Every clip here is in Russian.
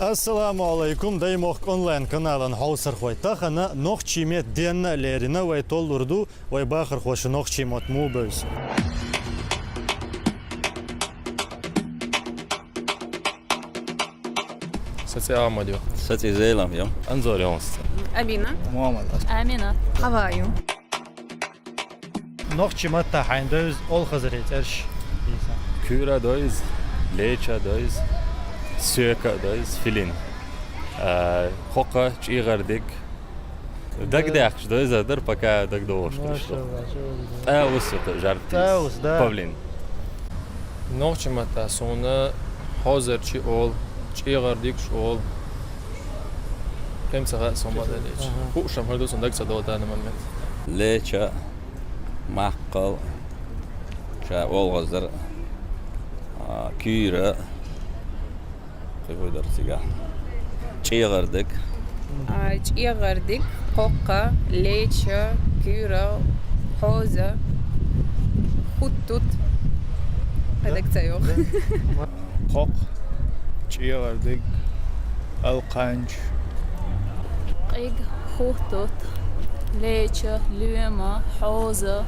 Assalamu alaikum. Daymok online kanalın Hausar Khoytaxana Noqchimet denlerine ve tollurdu ve baxır xoşu Noqchimot muböz. Saci Ahmad yok. Saci Zeynep yok. Anzor yok. أبينا Muhammed. آمنة How are you? Noqchimet tahayndoz ol xazret erş. Küra doyuz, leça doyuz, söka doyuz, filin. Хока чигарdik. Дагдах, doyuz adır, пока дагдовош. Таус жарт. Taus da. Pavlin. Noqchimata sonra hozirchi ol, chig'ardik ol. Kim sağa sonbada leç. Bu şamharda son dagsa da nima. Leça, mahkal, olgazır, küre, kıyıdır siga. Çiğirdik. чиغردик قوقة ليتشا كيرا حوزة خطوط هذاك تايوخ Qoq, chiyardik, alqanch, قيق خوتوت ليتشا ليما حوزة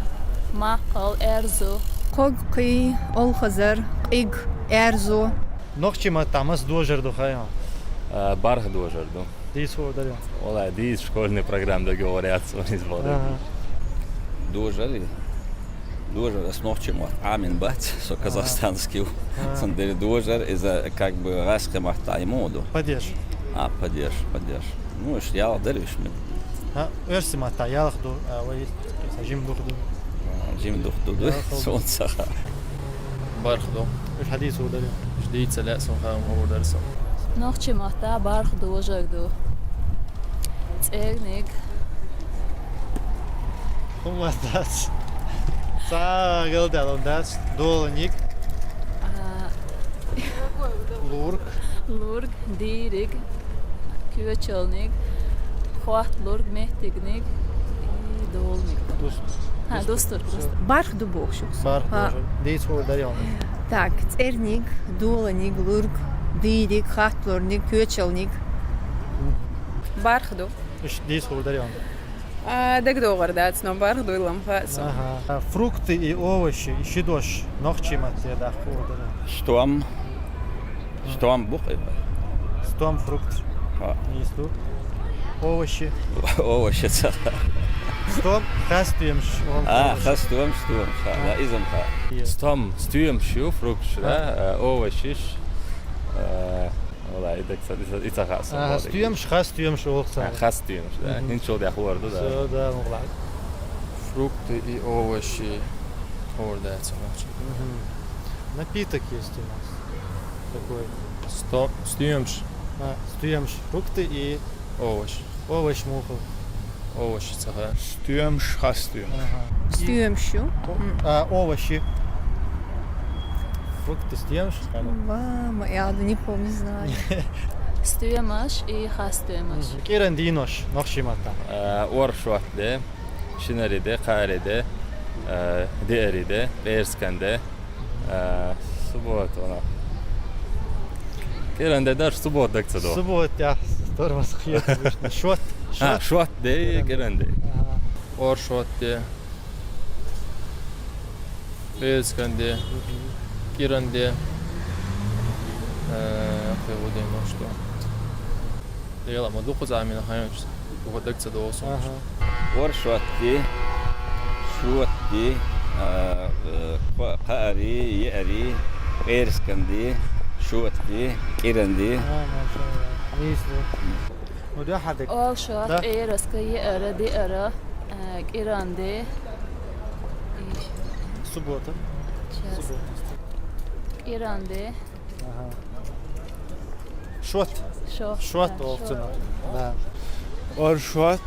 معقل أرزو Qoqi, Olxazar, Qig, Erzo. Noqchimet tamas dojardu xayan. Барх дожарду. Dis ordarya. Вала, здесь школьный программ говорят, смотри, сборы. Дожер с ногчим амин бать, со казахстанский. Сандери дожер из как бы раскомах таймоду. Падеш. Поддержь. Ну, я дервиш мне. Örsimet ta yalxdu, ve sajim duxdu. Jim duhdu, солнце. Барх до. Öş hadis ordarya. جديد سلاء سوخا وهو درسه. نوخشي مهتا بارخ دو جاكدو تسيغنيك Kumatas. Sağ gıldalım das. Dolanik. Lurk. لورك ديريك كيوتشلنيك خوات لورك مهتيغنيك دولنيك Dust. ها دوستور Barh du boxus. Barh Ha. dojar. Dis ordarya. Так, Церник, Дуланик, Лург, Дирик, Хатлорник, Köçelnik. بارخدو Öş dis ordarya. داك دو غردات سنو بارخدو يلم فاسو Ага. Фрукты и овощи, еще дождь. Noqchimet ya da ordarya. Штом бухай. Stom frukt. Ha. Нису. Овощи. Овощи. Stom хастуемш. Хастуем. Да, изом ха. Стом стюем шю, фрукт шра, овощиш. Вала, идек садис итахас. Stüyemш, хастуемш олса. Хастюем, да. Ничего я хворду, да. Все, да, муглак. Фрукты и овощи. Орда, Напиток есть у нас. Такой. Стюемш, Stüyemш, фрукты и овощ. овощ мухл. Овощи цаха. stüyem, xastüyem. Стюемщу. Овощи. Фрукты stüyemш. Мама, я не помню, знаю. ستويماش и хастуемаш Керендинош, Noqchimet'ta. Orşuat'da, Şinari'de, Kare'de, Diğeri'de, Bersken'de, Subot ona. Kerende der Subot daksa do. Subot ya. Tormas khiyat. Shot. Şuat'da Kerende. Orşuat'da, Bersken'de, Kerende, Fevudem что. Lela, ma 9 amina hayonç. Bu daksa do olsun. ورشوتي شوتي قاري يأري إيرسكندي شوتي كيرندي Nisu. وده حدك. أول شوط ده. إيه رسكي يقرا دي قرا إيراندي Subota. إيراندي Shot. شو Shot olsun. Да. Orşuat.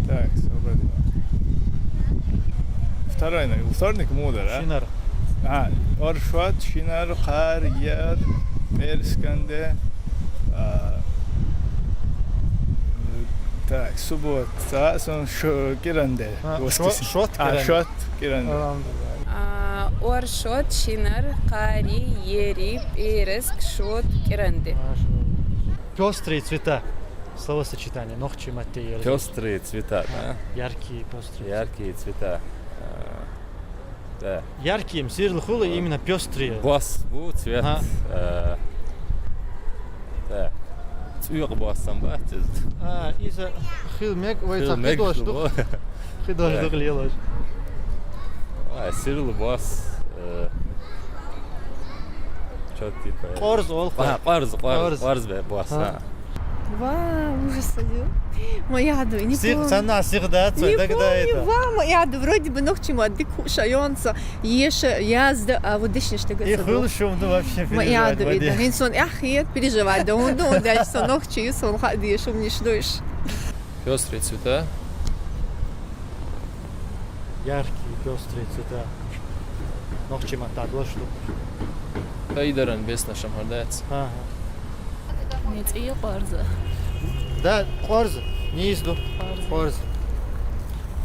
Так, вроде. Вторник мудр, а? Shinar. Orşuat, Şinar, Qar, Yer, Merskende. Так, суббота, сон Керенде. Shot. Шот Керенде. Оршот, Шинар, Кари, Ери, Переск, Шот, Киранди. Пестрые цвета. Словосочетание. Нохчиматей. Пестрые цвета, да? Яркие пестрые. Яркие цвета. Да. Яркие, сирлхулы именно пестрые. Бас, цвет. Да. Цвет басом, да? Из-за хилмек, Хилмек, хидоштук. Хидоштук лилош. Сирл бас. Что типа? Корз олха. Корз бас. Вау, ужас один. Моя ду, не помню. Цена всегда, Не тогда помню, это. вау, моя ду, вроде бы ногчима, дику шайонца, ешь, язда, а вот дышишь ты И хыл шум, ну вообще моя переживать ду, в видно, воде. инсон, ахет, переживать, да он дальше сон ногчи, сон хади, шум не шдуешь. Пестрые цвета. Яркие, пестрые цвета. Нохчимата, глаштук. Тайдаран без нашим гордец. Нет, и парза. Да, корз. Не изду. Корз.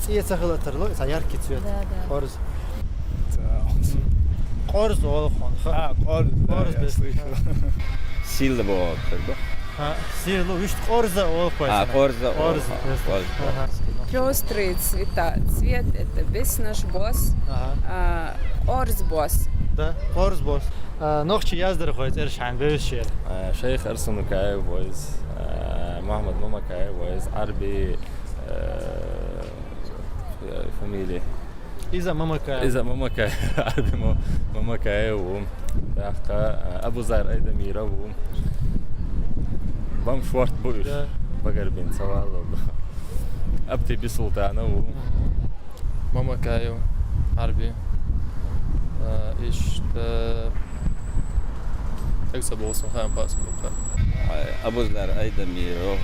И цахалатарло, это яркий цвет. Да, да. Корз. Корз олхон. Корз, да, Корз я без. слышал. Силбо, как бы. Сирлу, видишь, корза олхон. Корза. Корз. Пестрые цвета. Цвет это без наш босс. Орз босс. Да, корз босс. Нохчи яздыр ходит, эршан, бевшер. شيخ أرسن كاي ويز محمد ماما كاي ويز عربي فاميلي Иза мамака. إذا ماما كاي عربي ماما كاي و أبو زهر أيضا ميرا و بام شوارت بوش بقر بين سوال أبتي بسلطانة و ماما كايو عربي. إيش أكسب وصل خام باس مبقى. أبو زهر أيضا ميرا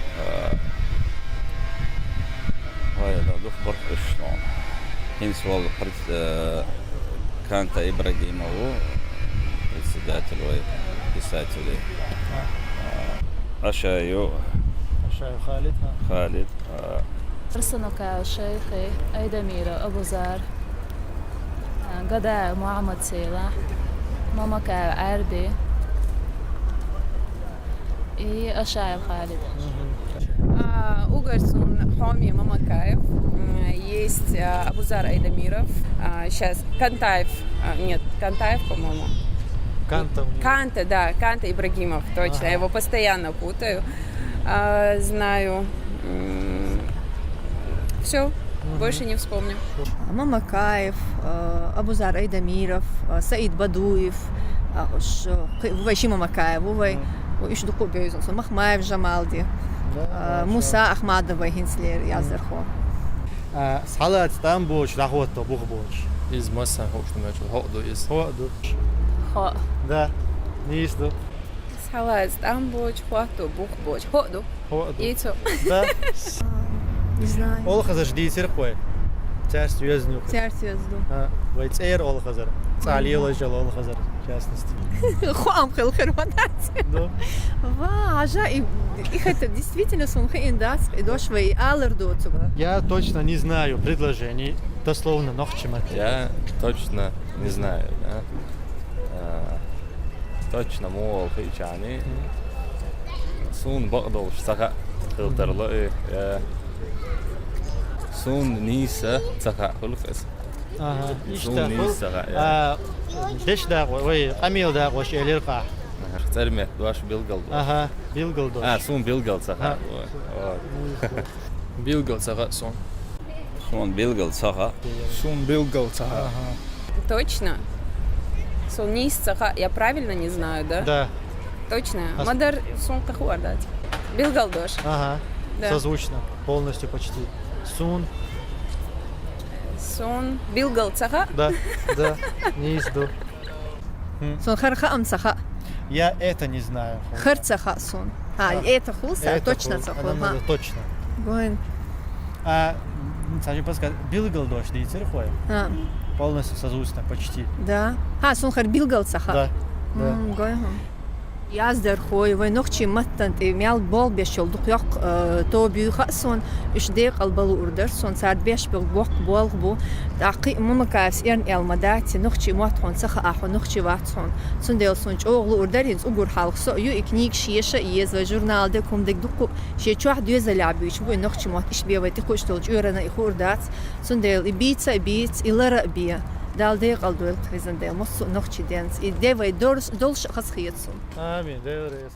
هاي لا دخبر إشلون هنس والله قرت كانت إبراهيم و السدات الوي السدات الوي أشايو Шай Халид. خالد أرسنو كاو شيخي أيدميرة أبو زار قدا محمد سيلا ماما كاو عربي и Ашаев Халид. Угарсун Хоми Мамакаев. Есть Абузар Айдамиров. Сейчас Кантаев. Нет, Кантаев, по-моему. Канта, да, Канта Ибрагимов, точно. Я его постоянно путаю. Знаю. Все, больше не вспомню. Мамакаев, Абузар Айдамиров, Саид Бадуев, Вайши Мамакаев, Вай, Иш Дуку Бейзон, Махмаев Жамалди, Муса Ахмадова Хинслер, Язерхо. Салат там боч, лахотто, бух боч. إز مسا هوش نمشي هقدو إز. Ходу. Хо. Да. Не изду. Салат, там боч, хвату, бух боч. Ходу. Ходу. Яйцо. Да. Не знаю. Ол хазар ждийсер хой. Царств юзнюк. Цертьезду. Вайцер ол хазар. Цалил жал ол хазар. В частности. Хуам хилхерванат. Да. Ва, ажаиб. Их это действительно сунхин дац, и дошвей алердоцу. Я точно не знаю предложений. Дословно нохчимат. Я точно не знаю, да? Точно мол хичани. Сун багдол саха хилтерло сун ниса саха хулфес. Ага. Сун ниса га. Деш да, ой, Амил да, гош элерка. Термет ваш билгал. Ага, билгал дош. Сун билгал саха. بيلقى سغاء صون. Сун билгал саха. Сун Билгал Цаха. Точно? Сунис Цаха. Я правильно не знаю, да? Да. Точно. Мадар Сун Кахуар, да. Билгалдош. Ага. Да. Созвучно. Полностью почти. Сун. Сун Билгал Цаха. Да. Да. Не изду. Сон харха амцаха. Я это не знаю. Харцаха сон. Это хулса, Это точно хул- цаху. она надо точно. Гойн. Сажи подсказать. Билгал дождь, да и церхой. Полностью созвучно, почти. Да. Сон хар билгал цаха. Да. Да. Гойн. Yazdır xoy ve noxçi mattan te mial bol beşol duqyaq to büyük son üç de qalbalı urdur son saat 5 bol bol bu daqi mumakas ern elmadat noxçi mat xon sax ah noxçi vat son del sonç oğlu urdur ins ugur halqso yu iknik şiyşa yez ve jurnalda kumdik duq şey çok düz labi üç bu noxçi mat iş bevati qoştol urana ikhurdat son del ibitsa ilara biya dal de qaldı prezident del mos noxçi dens ide ve dolş xasxiyetsun Amin. Devre